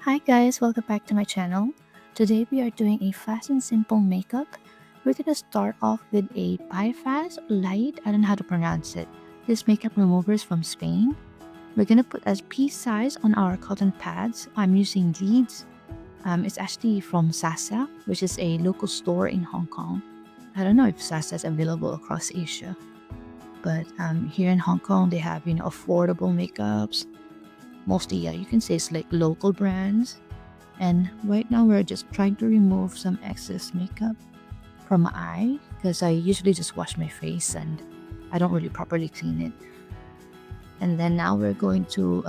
Hi guys, welcome back to my channel. Today we are doing a fast and simple makeup. We're gonna start off with a Biofast Light. I don't know how to pronounce it. This makeup remover is from Spain. We're gonna put as pea size on our cotton pads. I'm using Leeds. It's actually from Sasa, which is a local store in Hong Kong. I don't know if Sasa is available across Asia, but here in Hong Kong they have affordable makeups. Mostly, yeah, you can say it's like local brands. And right now we're just trying to remove some excess makeup from my eye because I usually just wash my face and I don't really properly clean it. And then now we're going to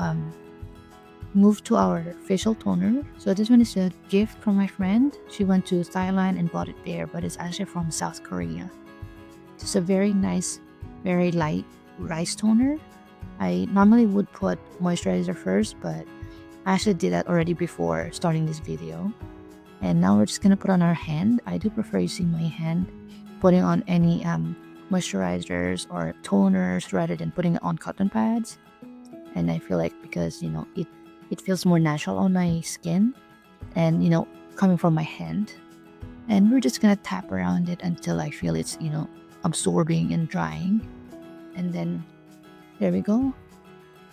move to our facial toner. So this one is a gift from my friend. She went to Thailand and bought it there, but it's actually from South Korea. It's a very nice, very light rice toner. I normally would put moisturizer first, but I actually did that already before starting this video. And now we're just gonna put on our hand. I do prefer using my hand, putting on any moisturizers or toners rather than putting it on cotton pads. And I feel like because it feels more natural on my skin, and coming from my hand. And we're just gonna tap around it until I feel it's absorbing and drying. And then there we go.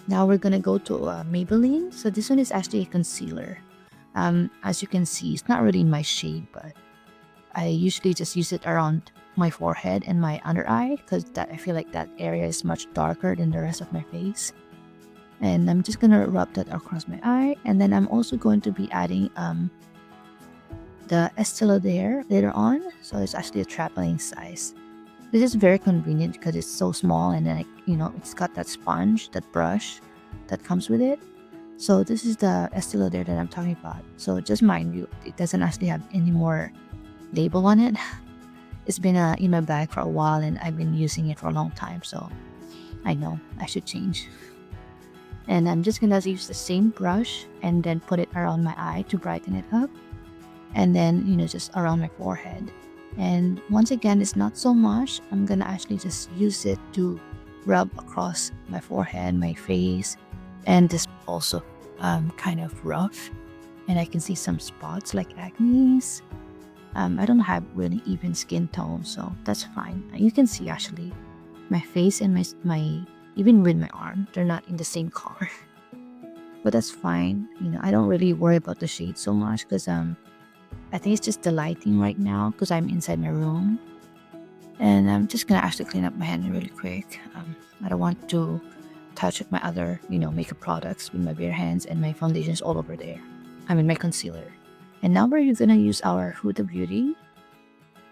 Now we're gonna go to Maybelline. So this one is actually a concealer. As you can see, it's not really my shade, but I usually just use it around my forehead and my under eye because that I feel like that area is much darker than the rest of my face. And I'm just gonna rub that across my eye, and then I'm also going to be adding the Estee Lauder later on. So it's actually a traveling size. This is very convenient because it's so small, and then it's got that sponge, that brush that comes with it. So this is the Estee Lauder that I'm talking about. So just mind you, it doesn't actually have any more label on it. It's been in my bag for a while and I've been using it for a long time. So I know I should change. And I'm just gonna use the same brush and then put it around my eye to brighten it up. And then, just around my forehead. And once again, it's not so much. I'm gonna actually just use it to rub across my forehead, my face, and this also kind of rough, and I can see some spots like acne. I don't have really even skin tone, so that's fine. You can see actually my face and my even with my arm, they're not in the same color. But that's fine. I don't really worry about the shade so much because I think it's just the lighting right now because I'm inside my room. And I'm just gonna actually clean up my hand really quick. I don't want to touch my other, makeup products with my bare hands, and my foundation's all over there. I mean, my concealer. And now we're gonna use our Huda Beauty.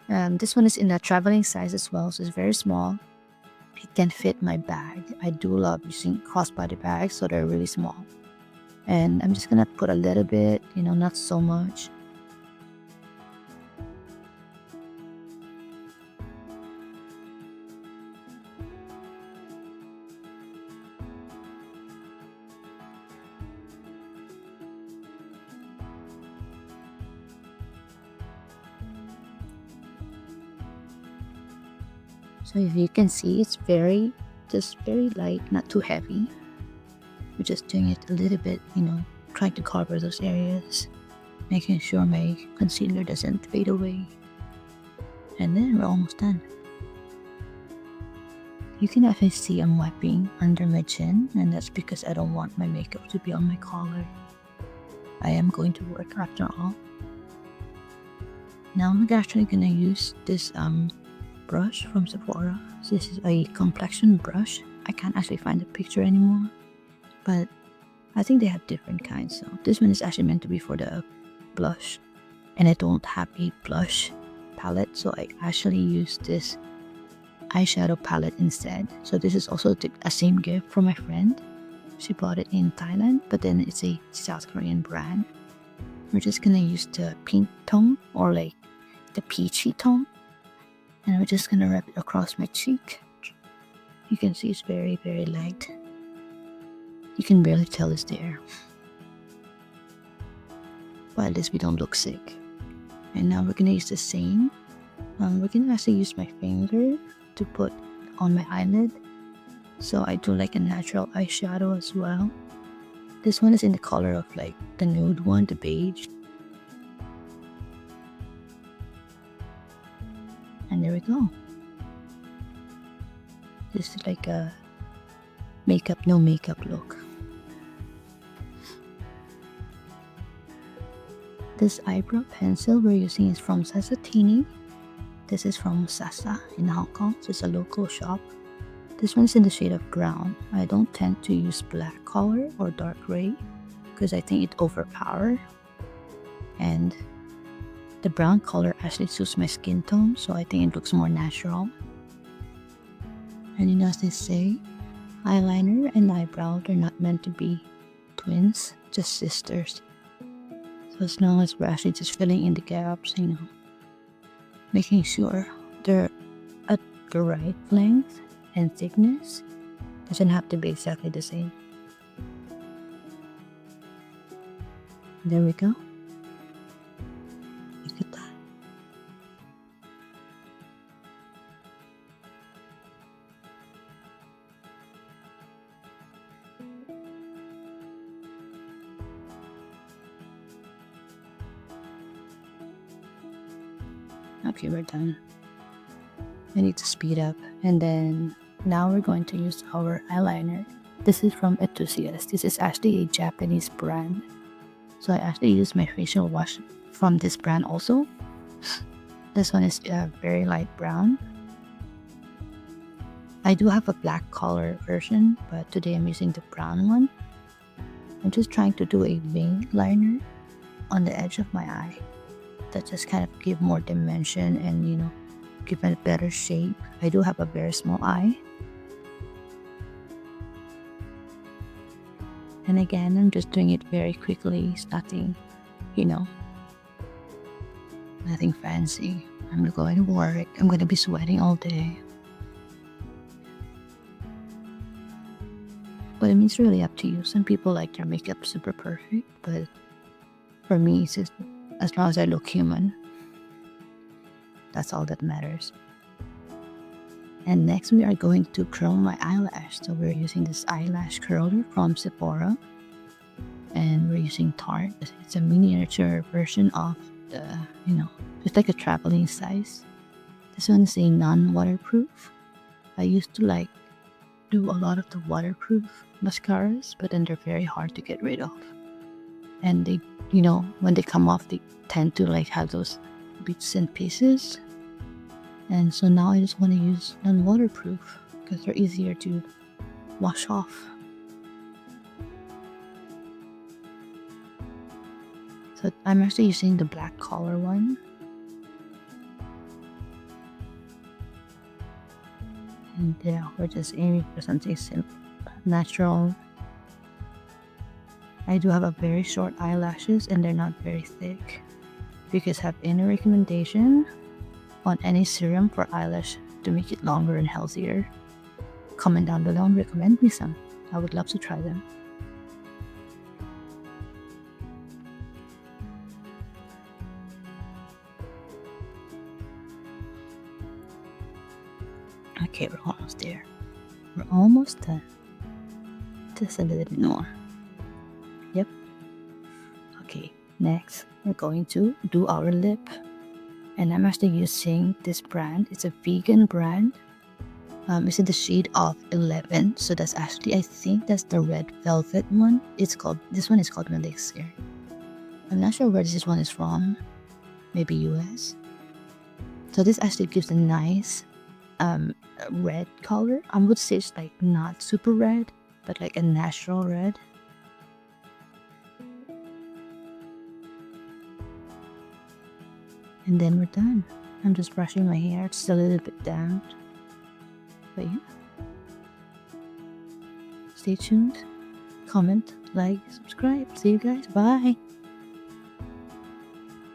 This one is in a traveling size as well, so it's very small. It can fit my bag. I do love using crossbody bags, so they're really small. And I'm just gonna put a little bit, not so much. So if you can see, it's just very light, not too heavy. We're just doing it a little bit, trying to cover those areas, making sure my concealer doesn't fade away. And then we're almost done. You can actually see I'm wiping under my chin, and that's because I don't want my makeup to be on my collar. I am going to work after all. Now I'm actually gonna use this brush from Sephora. So this is a complexion brush. I can't actually find the picture anymore, but I think they have different kinds. So this one is actually meant to be for the blush, and I don't have a blush palette, so I actually use this eyeshadow palette instead. So this is also a same gift from my friend. She bought it in Thailand, but then it's a South Korean brand. We're just gonna use the pink tone, or like the peachy tone, and we're just gonna rub it across my cheek. You can see it's very, very light. You can barely tell it's there, but at least we don't look sick. And now we're gonna use the same. We're gonna actually use my finger to put on my eyelid, so I do like a natural eyeshadow as well. This one is in the color of like the nude one, the beige. And there we go. This is like a makeup, no makeup look. This eyebrow pencil we're using is from Sassatini. This is from Sasa in Hong Kong, so it's a local shop. This one's in the shade of brown. I don't tend to use black color or dark gray because I think it overpowers. And the brown color actually suits my skin tone, so I think it looks more natural. And you know, as they say, eyeliner and eyebrow, they're not meant to be twins, just sisters. So as long as we're actually just filling in the gaps, you know, making sure they're at the right length and thickness, doesn't have to be exactly the same. There we go. Look at that. Okay, we're done. I need to speed up. And then now we're going to use our eyeliner. This is from Enthusiast. This is actually a Japanese brand. So I actually use my facial wash from this brand also. This one is very light brown. I do have a black color version, but today I'm using the brown one. I'm just trying to do a vein liner on the edge of my eye. That just kind of give more dimension and, you know, give it a better shape. I do have a very small eye. And again, I'm just doing it very quickly. It's nothing, you know, nothing fancy. I'm going to work. I'm going to be sweating all day. But I mean, it's really up to you. Some people like their makeup super perfect, but for me, it's just as long as I look human. That's all that matters. And next we are going to curl my eyelash. So we're using this eyelash curler from Sephora. And we're using Tarte. It's a miniature version of the, you know, just like a traveling size. This one is a non-waterproof. I used to like do a lot of the waterproof mascaras, but then they're very hard to get rid of. And they, you know, when they come off, they tend to like have those bits and pieces. And so now I just want to use non-waterproof because they're easier to wash off. So I'm actually using the black color one. And yeah, we're just aiming for something simple, natural. I do have a very short eyelashes and they're not very thick. If you guys have any recommendation on any serum for eyelash to make it longer and healthier, comment down below and recommend me some. I would love to try them. Okay, we're almost there. We're almost done. Just a little bit more. Yep. Okay, next we're going to do our lip. And I'm actually using this brand. It's a vegan brand. It's in the shade of 11. So that's actually, I think that's the red velvet one. This one is called Melixir. I'm not sure where this one is from. Maybe US. So this actually gives a nice red color. I would say it's like not super red, but like a natural red. And then we're done. I'm just brushing my hair. It's a little bit damp. But yeah. Stay tuned. Comment, like, subscribe. See you guys. Bye.